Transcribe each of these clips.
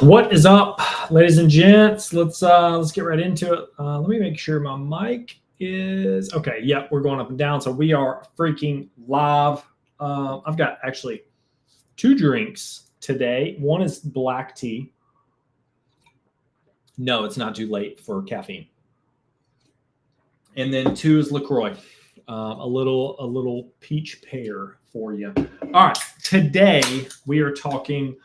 What is up, ladies and gents? Let's get right into it. Let me make sure my mic is okay. Yep, we're going up and down, so we are freaking live. I've got actually 2 drinks today. One is black tea. No, it's not too late for caffeine. And then 2 is LaCroix. A little peach pear for you. All right, today we are talking.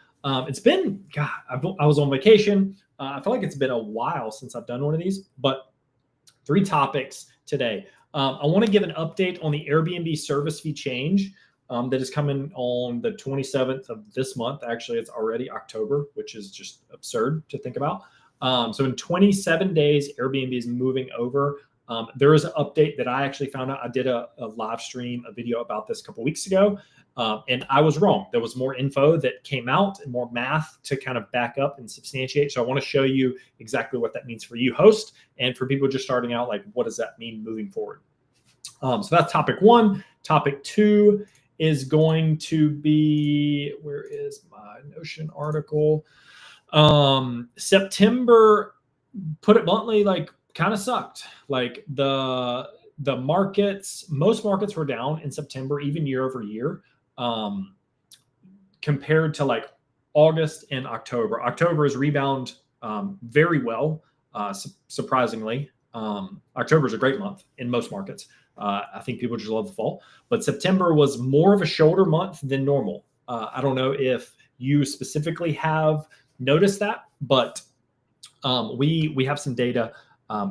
It's been, God, I was on vacation. I feel like it's been a while since I've done one of these, but 3 topics today. I want to give an update on the Airbnb service fee change that is coming on the 27th of this month. Actually, it's already October, which is just absurd to think about. So in 27 days, Airbnb is moving over. There is an update that I actually found out. I did a live stream, a video about this a couple weeks ago. And I was wrong. There was more info that came out and more math to kind of back up and substantiate. So I want to show you exactly what that means for you, host, and for people just starting out, like, what does that mean moving forward? So that's topic 1. Topic 2 is going to be, where is my Notion article? September, put it bluntly, like, kind of sucked. Like the markets, most markets were down in September, even year over year. Compared to like August and October. October has rebound very well, surprisingly. October is a great month in most markets. I think people just love the fall. But September was more of a shoulder month than normal. I don't know if you specifically have noticed that, but we have some data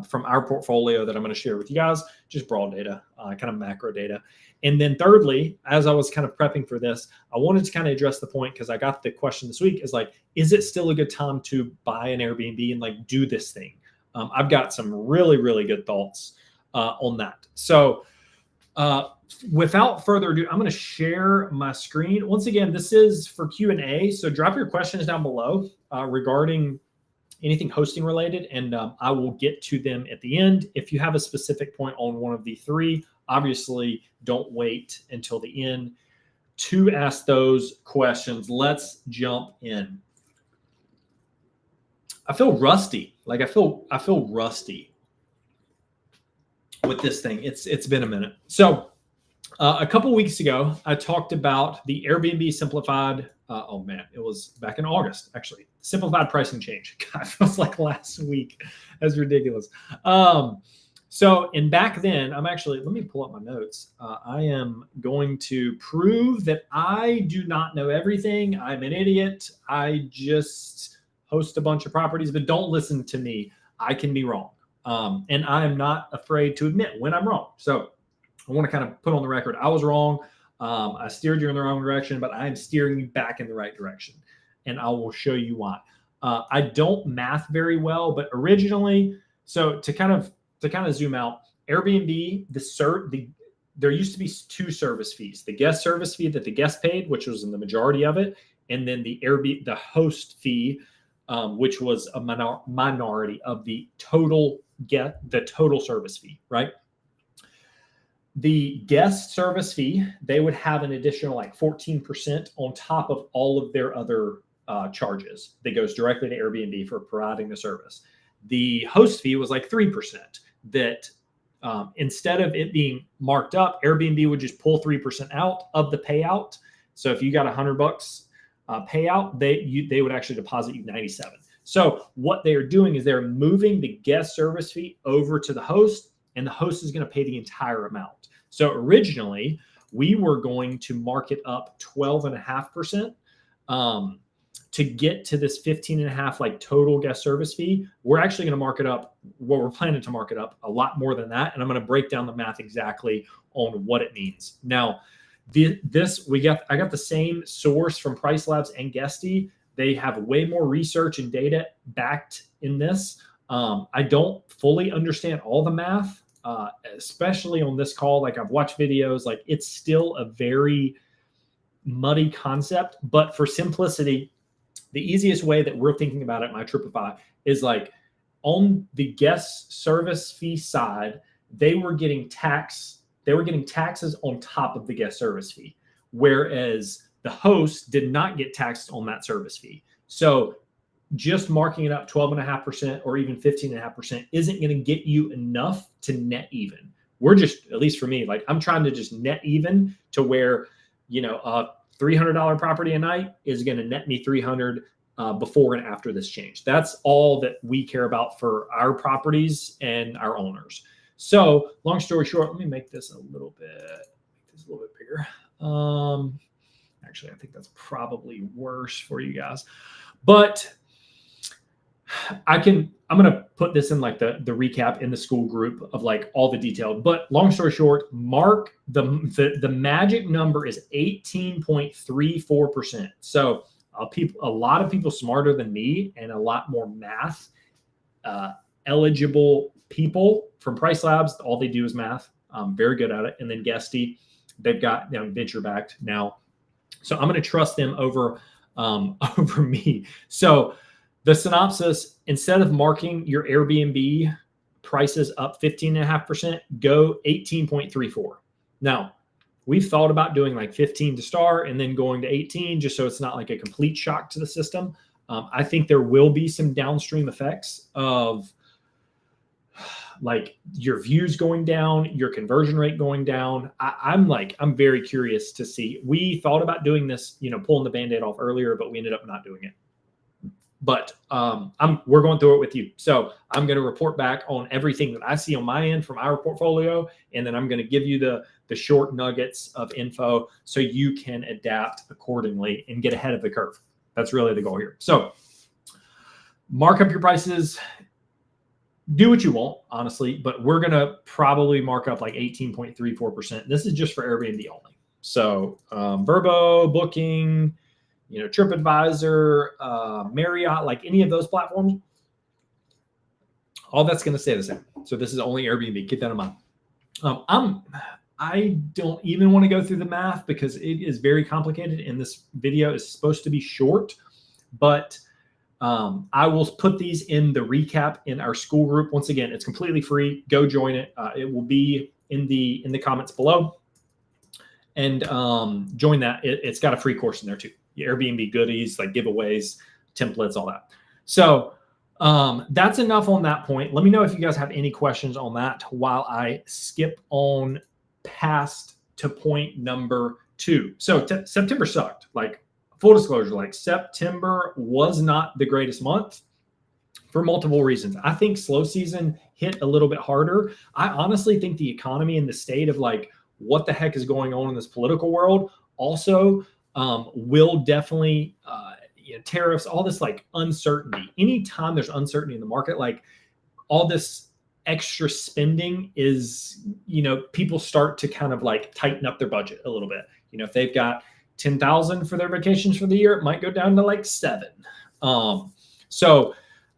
from our portfolio that I'm going to share with you guys, just broad data, kind of macro data. And then thirdly, as I was kind of prepping for this, I wanted to kind of address the point, because I got the question this week, is like, is it still a good time to buy an Airbnb and like do this thing? I've got some really, really good thoughts on that. So without further ado, I'm going to share my screen. Once again, this is for Q&A. So drop your questions down below regarding anything hosting related, and I will get to them at the end. If you have a specific point on one of the 3, obviously don't wait until the end to ask those questions. Let's jump in. I feel rusty. Like I feel rusty with this thing. It's been a minute. So a couple weeks ago, I talked about the Airbnb simplified. Oh man, it was back in August, actually. Simplified pricing change. God, it feels like last week. That's ridiculous. And back then, let me pull up my notes. I am going to prove that I do not know everything. I'm an idiot. I just host a bunch of properties, but don't listen to me. I can be wrong. And I am not afraid to admit when I'm wrong. So I want to kind of put on the record, I was wrong. I steered you in the wrong direction, but I am steering you back in the right direction. And I will show you why. I don't math very well, but originally, so to kind of zoom out, Airbnb, there used to be 2 service fees: the guest service fee that the guest paid, which was in the majority of it, and then the host fee, which was a minority of the total service fee, right? The guest service fee, they would have an additional like 14% on top of all of their other charges that goes directly to Airbnb for providing the service. The host fee was like 3%. That instead of it being marked up, Airbnb would just pull 3% out of the payout. So if you got $100 payout, they would actually deposit you 97. So what they are doing is they're moving the guest service fee over to the host, and the host is going to pay the entire amount. So originally, we were going to mark it up 12.5% to get to this 15.5 like total guest service fee. We're actually going to mark it up. Well, we're planning to mark it up a lot more than that, and I'm going to break down the math exactly on what it means. Now, I got the same source from Price Labs and Guesty. They have way more research and data backed in this. I don't fully understand all the math. Especially on this call. Like, I've watched videos, like it's still a very muddy concept, but for simplicity, the easiest way that we're thinking about it, my Tripify, is like on the guest service fee side, they were getting taxes on top of the guest service fee, whereas the host did not get taxed on that service fee. So just marking it up 12.5% or even 15.5% isn't going to get you enough to net even. We're just, at least for me, like I'm trying to just net even to where, a $300 property a night is going to net me 300 before and after this change. That's all that we care about for our properties and our owners. So long story short, let me make this a little bit bigger. Actually, I think that's probably worse for you guys, but I'm going to put this in like the recap in the school group of like all the detail, but long story short, mark the magic number is 18.34%. So a lot of people smarter than me and a lot more math eligible people from Price Labs. All they do is math. Very good at it. And then Guesty, they've got venture backed now. So I'm going to trust them over me. So the synopsis, instead of marking your Airbnb prices up 15.5%, go 18.34. Now, we've thought about doing like 15 to start and then going to 18 just so it's not like a complete shock to the system. I think there will be some downstream effects of like your views going down, your conversion rate going down. I'm very curious to see. We thought about doing this, pulling the Band-Aid off earlier, but we ended up not doing it. But we're going through it with you. So I'm going to report back on everything that I see on my end from our portfolio. And then I'm going to give you the short nuggets of info so you can adapt accordingly and get ahead of the curve. That's really the goal here. So mark up your prices. Do what you want, honestly, but we're going to probably mark up like 18.34%. This is just for Airbnb only. So Vrbo, Booking, TripAdvisor, Marriott, like any of those platforms, all that's going to stay the same. So this is only Airbnb. Keep that in mind. I don't even want to go through the math because it is very complicated and this video is supposed to be short, but I will put these in the recap in our school group. Once again, it's completely free. Go join it. It will be in the comments below, and join that. It's got a free course in there too. Your Airbnb goodies, like giveaways, templates, all that. So that's enough on that point. Let me know if you guys have any questions on that while I skip on past to point number 2. So September sucked. Like full disclosure, like September was not the greatest month for multiple reasons. I think slow season hit a little bit harder. I honestly think the economy and the state of like what the heck is going on in this political world also will definitely, tariffs, all this like uncertainty. Anytime there's uncertainty in the market, like all this extra spending is, people start to kind of like tighten up their budget a little bit. If they've got 10,000 for their vacations for the year, it might go down to like 7. So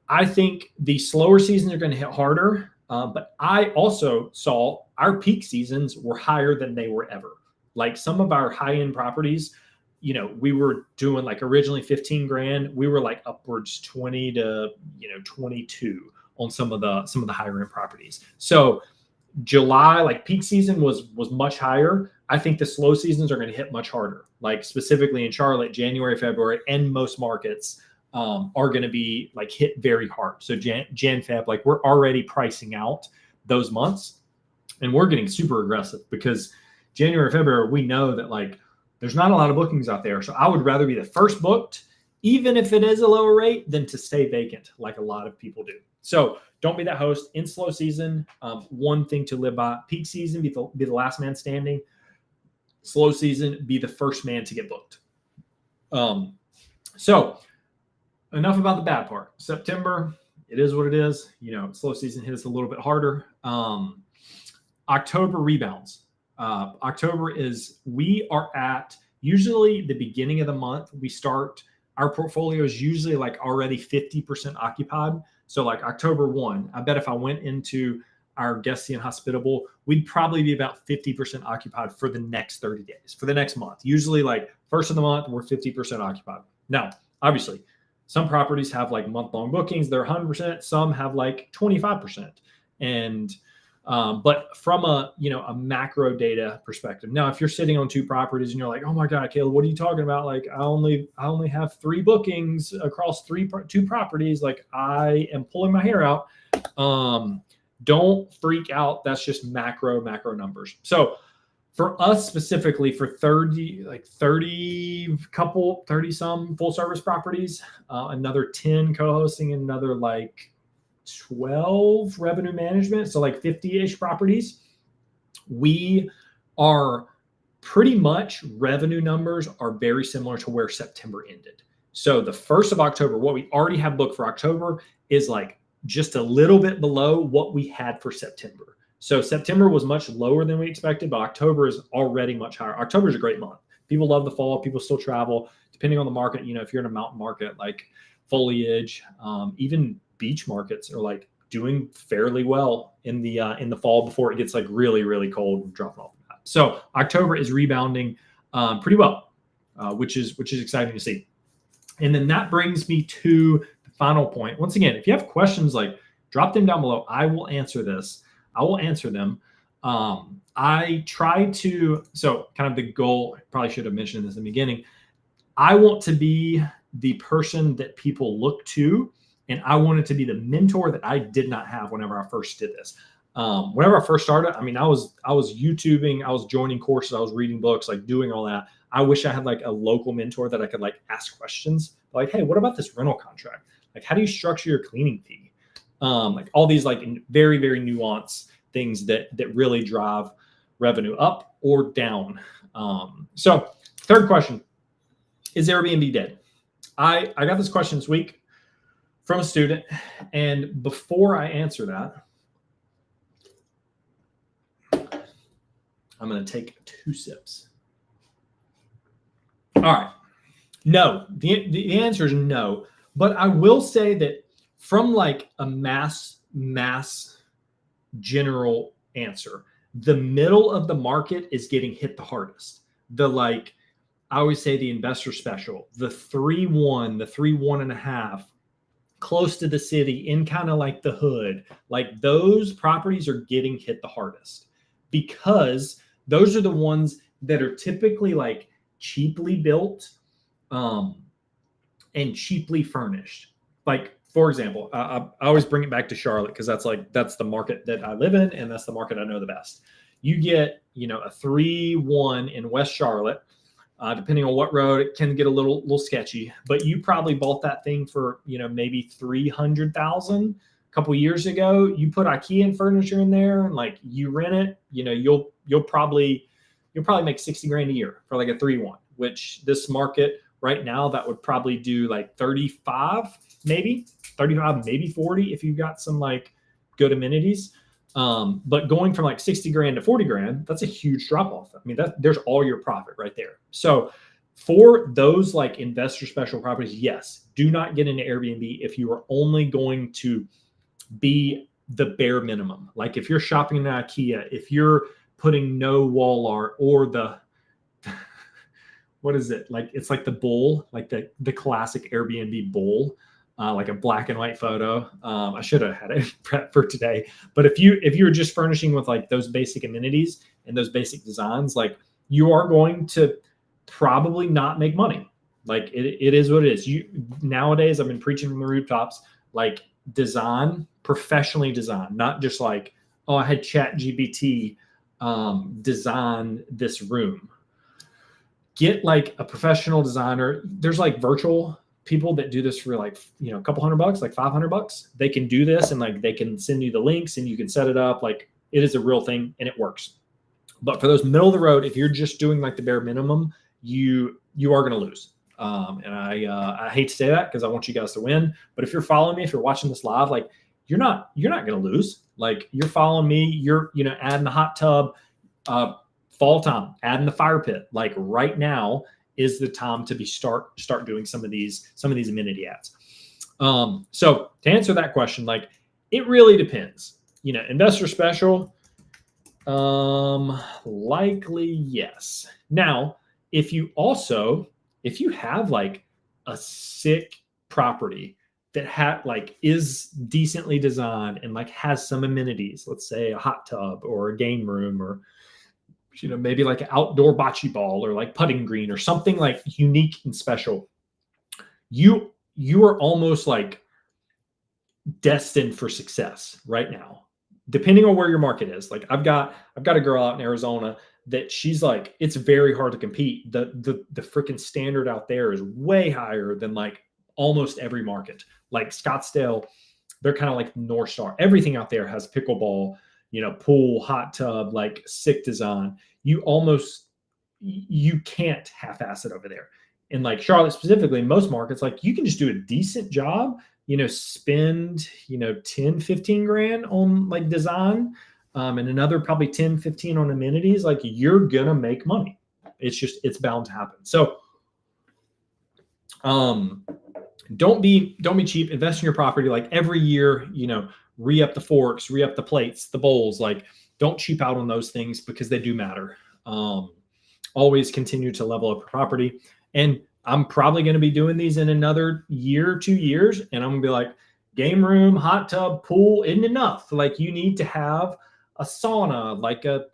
I think the slower seasons are going to hit harder. But I also saw our peak seasons were higher than they were ever. Like some of our high-end properties, we were doing like originally 15 grand. We were like upwards 20 to, 22 on some of the higher end properties. So July, like peak season was much higher. I think the slow seasons are going to hit much harder. Like specifically in Charlotte, January, February, and most markets are going to be like hit very hard. So Jan, Feb, like we're already pricing out those months, and we're getting super aggressive because January, February, we know that like there's not a lot of bookings out there. So I would rather be the first booked, even if it is a lower rate, than to stay vacant like a lot of people do. So don't be that host in slow season. One thing to live by: peak season, be the last man standing. Slow season, be the first man to get booked. So enough about the bad part. September, it is what it is. Slow season hit us a little bit harder. October rebounds. October we are at usually the beginning of the month. Our portfolio is usually like already 50% occupied. So like October 1, I bet if I went into our Guesty and Hospitable, we'd probably be about 50% occupied for the next 30 days, for the next month. Usually like first of the month, we're 50% occupied. Now, obviously, some properties have like month-long bookings. They're 100%. Some have like 25%. And But from a macro data perspective, now if you're sitting on 2 properties and you're like, oh my God, Caleb, what are you talking about? Like I only have 3 bookings across 2 properties. Like I am pulling my hair out. Don't freak out. That's just macro numbers. So for us specifically, for 30 some full service properties, another 10 co-hosting, another like 12 revenue management, so like 50-ish properties, we are pretty much, revenue numbers are very similar to where September ended. So the 1st of October, what we already have booked for October is like just a little bit below what we had for September. So September was much lower than we expected, but October is already much higher. October is a great month. People love the fall. People still travel, depending on the market. If you're in a mountain market like foliage, even beach markets are like doing fairly well in the fall before it gets like really, really cold and dropping off. So October is rebounding pretty well, which is exciting to see. And then that brings me to the final point. Once again, if you have questions, like drop them down below. I will answer them. I try to, so kind of the goal, probably should have mentioned this in the beginning. I want to be the person that people look to, and I wanted to be the mentor that I did not have whenever I first did this. Whenever I first started, I was YouTubing, I was joining courses, I was reading books, like doing all that. I wish I had like a local mentor that I could like ask questions, like, hey, what about this rental contract? Like, how do you structure your cleaning fee? Like all these like very, very nuanced things that really drive revenue up or down. So third question, is Airbnb dead? I got this question this week from a student, and before I answer that, I'm going to take 2 sips. All right. No, the answer is no. But I will say that from like a mass general answer, the middle of the market is getting hit the hardest. I always say the investor special, the 3-1, the 3.5, close to the city, in kind of like the hood, like those properties are getting hit the hardest because those are the ones that are typically like cheaply built and cheaply furnished. Like, for example, I always bring it back to Charlotte because that's the market that I live in, and that's the market I know the best. You get, a 3-1 in West Charlotte. Depending on what road, it can get a little sketchy, but you probably bought that thing for, maybe $300,000 a couple years ago. You put IKEA and furniture in there and like you rent it, you'll probably make $60,000 a year for like a 3-1, which this market right now, that would probably do like 35, maybe 40 if you've got some like good amenities. But going from like $60,000 to $40,000, that's a huge drop off. I mean, there's all your profit right there. So for those like investor special properties, yes, do not get into Airbnb if you are only going to be the bare minimum. Like if you're shopping in IKEA, if you're putting no wall art or the, what is it? Like, it's like the bowl, like the classic Airbnb bowl. Like a black and white photo. I should have had it prepped for today. But if you're just furnishing with like those basic amenities and those basic designs, like you are going to probably not make money. Like it is what it is. Nowadays, I've been preaching from the rooftops, like professionally design, not just like, oh, I had ChatGPT design this room. Get like a professional designer. There's like virtual people that do this for like, a couple $100, like $500. They can do this and like they can send you the links and you can set it up. Like it is a real thing and it works. But for those middle of the road, if you're just doing like the bare minimum, you are going to lose. And I hate to say that because I want you guys to win. But if you're following me, if you're watching this live, like you're not going to lose. Like you're following me, you're adding the hot tub, fall time, adding the fire pit. Like right now is the time to start doing some of these amenity ads. So to answer that question, like it really depends. Investor special, likely yes. Now, if you have like a sick property that is decently designed and like has some amenities, let's say a hot tub or a game room, or maybe like an outdoor bocce ball or like putting green or something like unique and special, you are almost like destined for success right now, depending on where your market is. Like I've got a girl out in Arizona that she's like, it's very hard to compete. The freaking standard out there is way higher than like almost every market. Like Scottsdale, they're kind of like North Star. Everything out there has pickleball, pool, hot tub, like sick design. You can't half-ass it over there. And like Charlotte specifically, in most markets, like you can just do a decent job, spend, 10, 15 grand on like design, and another probably 10, 15 on amenities. Like you're going to make money. It's bound to happen. So, don't be cheap. Invest in your property. Like every year, re-up the forks, re-up the plates, the bowls. Like don't cheap out on those things because they do matter. Always continue to level up your property. And I'm probably going to be doing these in another year, 2 years. And I'm going to be like, game room, hot tub, pool isn't enough. Like you need to have a sauna, like a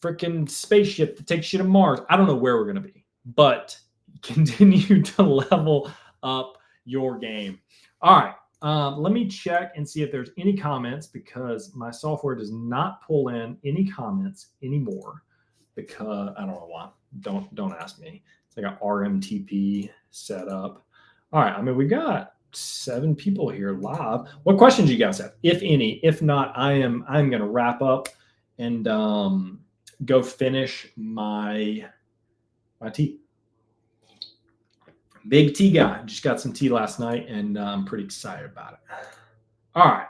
freaking spaceship that takes you to Mars. I don't know where we're going to be, but continue to level up your game. All right. Let me check and see if there's any comments, because my software does not pull in any comments anymore, because I don't know why. Don't ask me. It's like an RMTP setup. All right. I mean, we got 7 people here live. What questions you guys have, if any? If not, I'm going to wrap up and go finish my tea. Big tea guy. Just got some tea last night, and I'm pretty excited about it. All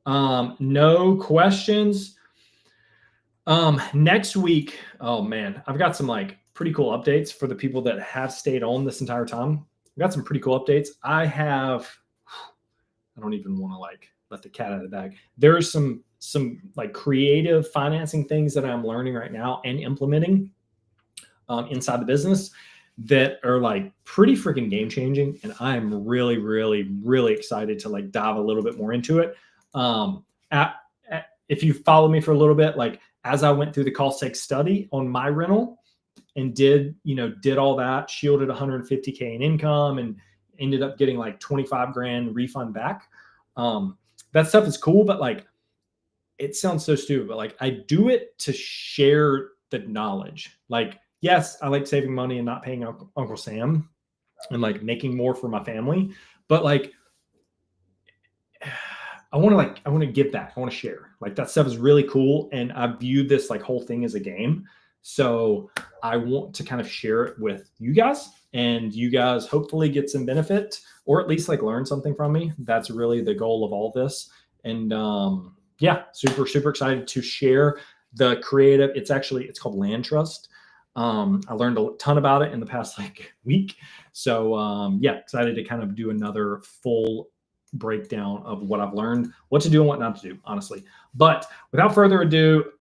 right. No questions. Next week, oh man, I've got some like pretty cool updates for the people that have stayed on this entire time. I've got some pretty cool updates. I don't even want to like let the cat out of the bag. There's some like creative financing things that I'm learning right now and implementing inside the business that are like pretty freaking game changing. And I'm really, really, really excited to like dive a little bit more into it. If you follow me for a little bit, like as I went through the cost seg study on my rental and did all that, shielded 150K in income and ended up getting like 25 grand refund back. That stuff is cool, but like, it sounds so stupid, but like I do it to share the knowledge. Like, yes, I like saving money and not paying Uncle Sam and like making more for my family, but like, I want to give back. I want to share. Like that stuff is really cool. And I view this like whole thing as a game. So I want to kind of share it with you guys, and you guys hopefully get some benefit, or at least like learn something from me. That's really the goal of all this. And yeah, super, super excited to share the creative. It's called Land Trust. I learned a ton about it in the past like week. So yeah, excited to kind of do another full breakdown of what I've learned, what to do and what not to do, honestly. But without further ado,